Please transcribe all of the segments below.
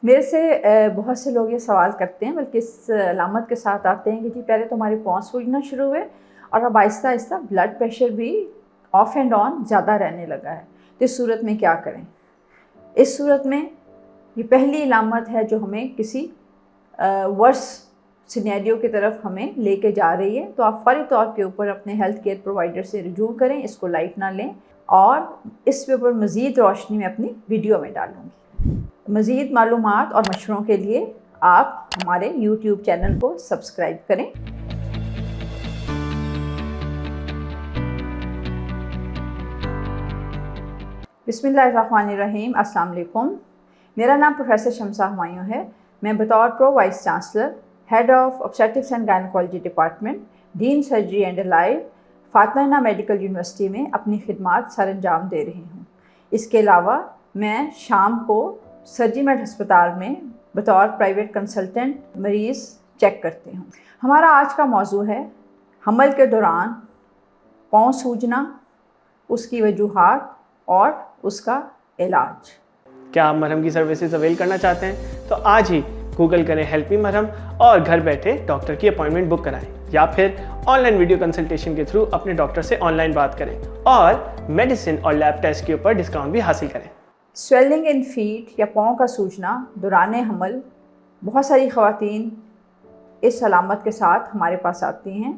میرے سے بہت سے لوگ یہ سوال کرتے ہیں، بلکہ اس علامت کے ساتھ آتے ہیں کہ جی پہلے تو ہمارے پاؤں سوجنا شروع ہوئے اور اب آہستہ آہستہ بلڈ پریشر بھی آف اینڈ آن زیادہ رہنے لگا ہے، تو اس صورت میں کیا کریں؟ اس صورت میں یہ پہلی علامت ہے جو ہمیں کسی ورس سینیریو کی طرف ہمیں لے کے جا رہی ہے، تو آپ فوری طور کے اوپر اپنے ہیلتھ کیئر پرووائڈر سے رجوع کریں، اس کو لائٹ نہ لیں، اور اس کے اوپر مزید روشنی میں اپنی ویڈیو میں ڈالوں گی۔ مزید معلومات اور مشوروں کے لیے آپ ہمارے یوٹیوب چینل کو سبسکرائب کریں۔ بسم اللہ الرحمن الرحیم۔ السلام علیکم۔ میرا نام پروفیسر شمسہ ہمایوں ہے۔ میں بطور pro vice chancellor, head of obstetrics and gynaecology department, dean surgery and allied, Fatima medical university میں اپنی خدمات سر انجام دے رہی ہوں۔ اس کے علاوہ میں شام کو سرجی میڈ ہسپتال میں بطور پرائیویٹ کنسلٹنٹ مریض چیک کرتی ہوں۔ ہمارا آج کا موضوع ہے حمل کے دوران پاؤں سوجنا، اس کی وجوہات اور اس کا علاج۔ کیا آپ مرہم کی سروسز اویل کرنا چاہتے ہیں تو آج ہی گوگل کریں ہیلپ می مرہم اور گھر بیٹھے ڈاکٹر کی اپوائنٹمنٹ بک کرائیں، یا پھر آن لائن ویڈیو کنسلٹیشن کے تھرو اپنے ڈاکٹر سے آن لائن بات کریں اور میڈیسن اور لیب ٹیسٹ کے اوپر ڈسکاؤنٹ بھی حاصل کریں۔ سویلنگ ان فیٹ یا پاؤں کا سوجنا دوران حمل، بہت ساری خواتین اس علامت کے ساتھ ہمارے پاس آتی ہیں۔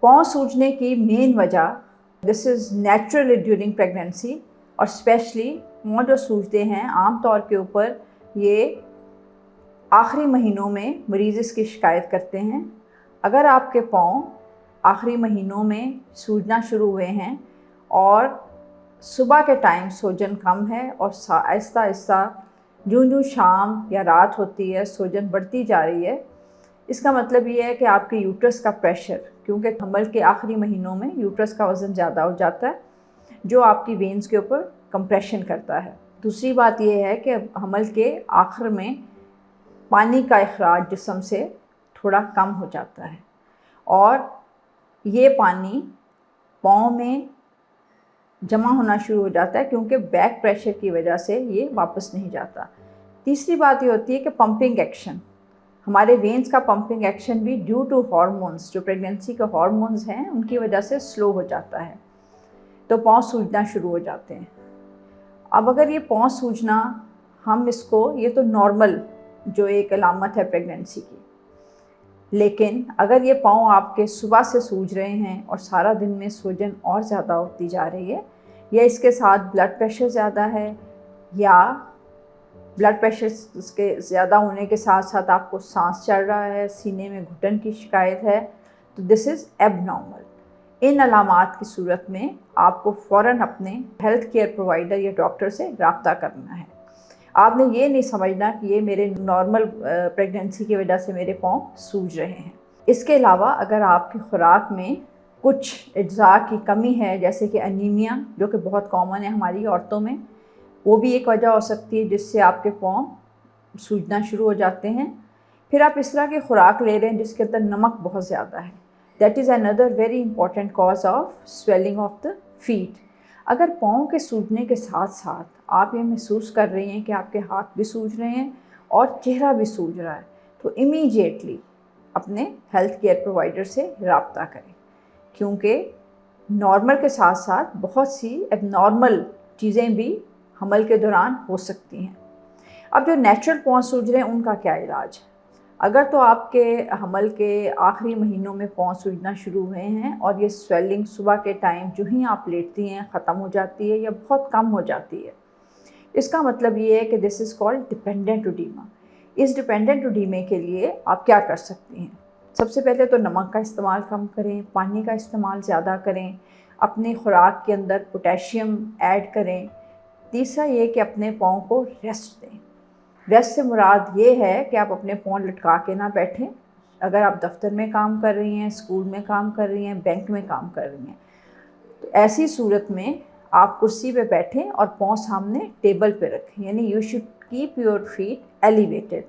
پاؤں سوجنے کی مین وجہ دس از نیچرل ڈیورنگ پریگنینسی، اور اسپیشلی پاؤں جو سوجتے ہیں عام طور کے اوپر یہ آخری مہینوں میں مریض اس کی شکایت کرتے ہیں۔ اگر آپ کے پاؤں آخری مہینوں میں سوجنا شروع ہوئے ہیں اور صبح کے ٹائم سوجن کم ہے اور آہستہ آہستہ جوں شام یا رات ہوتی ہے سوجن بڑھتی جا رہی ہے، اس کا مطلب یہ ہے کہ آپ کے یوٹرس کا پریشر، کیونکہ حمل کے آخری مہینوں میں یوٹرس کا وزن زیادہ ہو جاتا ہے جو آپ کی وینز کے اوپر کمپریشن کرتا ہے۔ دوسری بات یہ ہے کہ حمل کے آخر میں پانی کا اخراج جسم سے تھوڑا کم ہو جاتا ہے، اور یہ پانی پاؤں میں جمع ہونا شروع ہو جاتا ہے کیونکہ بیک پریشر کی وجہ سے یہ واپس نہیں جاتا۔ تیسری بات یہ ہوتی ہے کہ پمپنگ ایکشن، ہمارے وینز کا پمپنگ ایکشن بھی ڈیو ٹو ہارمونز، جو پریگنینسی کے ہارمونز ہیں ان کی وجہ سے سلو ہو جاتا ہے، تو پاؤں سوجنا شروع ہو جاتے ہیں۔ اب اگر یہ پاؤں سوجنا ہم اس کو، یہ تو نارمل جو ایک علامت ہے پریگنینسی کی، لیکن اگر یہ پاؤں آپ کے صبح سے سوج رہے ہیں اور سارا دن میں سوجن اور زیادہ ہوتی جا رہی ہے، یا اس کے ساتھ بلڈ پریشر زیادہ ہے، یا بلڈ پریشر کے زیادہ ہونے کے ساتھ ساتھ آپ کو سانس چڑھ رہا ہے، سینے میں گھٹن کی شکایت ہے، تو دس از ایب نارمل۔ ان علامات کی صورت میں آپ کو فوراً اپنے ہیلتھ کیئر پرووائڈر یا ڈاکٹر سے رابطہ کرنا ہے۔ آپ نے یہ نہیں سمجھنا کہ یہ میرے نارمل پریگنینسی کی وجہ سے میرے پاؤں سوج رہے ہیں۔ اس کے علاوہ اگر آپ کی خوراک میں کچھ اجزاء کی کمی ہے، جیسے کہ انیمیا، جو کہ بہت کامن ہے ہماری عورتوں میں، وہ بھی ایک وجہ ہو سکتی ہے جس سے آپ کے پاؤں سوجنا شروع ہو جاتے ہیں۔ پھر آپ اس طرح کی خوراک لے رہے ہیں جس کے اندر نمک بہت زیادہ ہے، that is another very important cause of swelling of the feet۔ اگر پاؤں کے سوجنے کے ساتھ ساتھ آپ یہ محسوس کر رہی ہیں کہ آپ کے ہاتھ بھی سوج رہے ہیں اور چہرہ بھی سوج رہا ہے، تو امیڈیٹلی اپنے ہیلتھ کیئر پرووائڈر سے رابطہ کریں، کیونکہ نارمل کے ساتھ ساتھ بہت سی ایب نارمل چیزیں بھی حمل کے دوران ہو سکتی ہیں۔ اب جو نیچرل پاؤں سوج رہے ہیں ان کا کیا علاج ہے؟ اگر تو آپ کے حمل کے آخری مہینوں میں پاؤں سوجنا شروع ہوئے ہیں اور یہ سویلنگ صبح کے ٹائم جو ہی آپ لیٹتی ہیں ختم ہو جاتی ہے یا بہت کم ہو جاتی ہے، اس کا مطلب یہ ہے کہ this is called dependent oedema. اس ڈپینڈنٹ ایڈیما کے لیے آپ کیا کر سکتی ہیں؟ سب سے پہلے تو نمک کا استعمال کم کریں، پانی کا استعمال زیادہ کریں، اپنی خوراک کے اندر پوٹیشیم ایڈ کریں۔ تیسرا یہ کہ اپنے پاؤں کو ریسٹ دیں۔ ریسٹ سے مراد یہ ہے کہ آپ اپنے پاؤں لٹکا کے نہ بیٹھیں۔ اگر آپ دفتر میں کام کر رہی ہیں، اسکول میں کام کر رہی ہیں، بینک میں کام کر رہی ہیں، تو ایسی صورت میں آپ کرسی پہ بیٹھیں اور پاؤں سامنے ٹیبل پہ رکھیں، یعنی you should keep your feet elevated.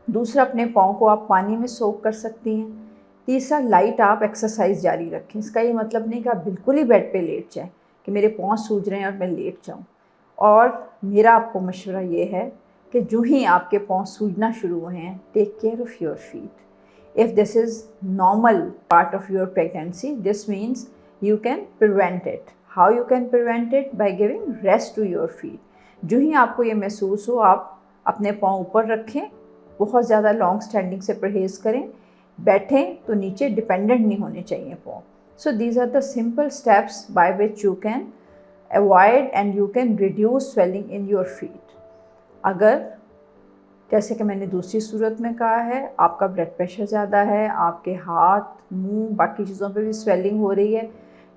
دوسرا، اپنے پاؤں کو آپ پانی میں سوک کر سکتی ہیں۔ تیسرا، لائٹ آپ ایکسرسائز جاری رکھیں۔ اس کا یہ مطلب نہیں کہ آپ بالکل ہی بیڈ پہ لیٹ جائیں کہ میرے پاؤں سوج رہے ہیں اور میں لیٹ جاؤں۔ اور میرا آپ کو مشورہ یہ ہے کہ جو ہی آپ کے پاؤں سوجنا شروع ہوئے ہیں take care of your feet. If this is normal part of your pregnancy, this means you can prevent it. How you can prevent it? By giving rest to your feet. جو ہی آپ کو یہ محسوس ہو آپ اپنے پاؤں اوپر رکھیں, بہت زیادہ لانگ اسٹینڈنگ سے پرہیز کریں, بیٹھیں تو نیچے ڈپینڈنٹ نہیں ہونے چاہیے پاؤں. So these are the simple steps by which you can avoid and you can reduce swelling in your feet. اگر جیسے کہ میں نے دوسری صورت میں کہا ہے آپ کا بلڈ پریشر زیادہ ہے, آپ کے ہاتھ منہ باقی چیزوں پہ بھی سویلنگ ہو رہی ہے,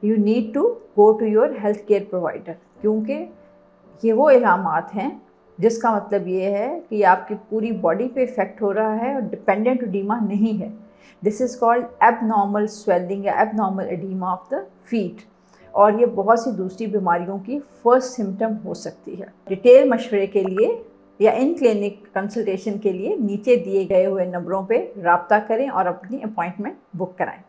you need to go to your healthcare provider, کیونکہ یہ وہ علامات ہیں جس کا مطلب یہ ہے کہ آپ کی پوری باڈی پہ افیکٹ ہو رہا ہے اور ڈپینڈنٹ ایڈیما نہیں ہے. دس از کالڈ ایب نارمل سویلنگ یا ایب normal oedema of the fat, اور یہ بہت سی دوسری بیماریوں کی فرسٹ سمٹم ہو سکتی ہے. ڈیٹیل مشورے کے لیے یا ان کلینک کنسلٹیشن کے لیے نیچے دیے گئے ہوئے نمبروں پہ رابطہ کریں اور اپنی اپوائنٹمنٹ بک کرائیں.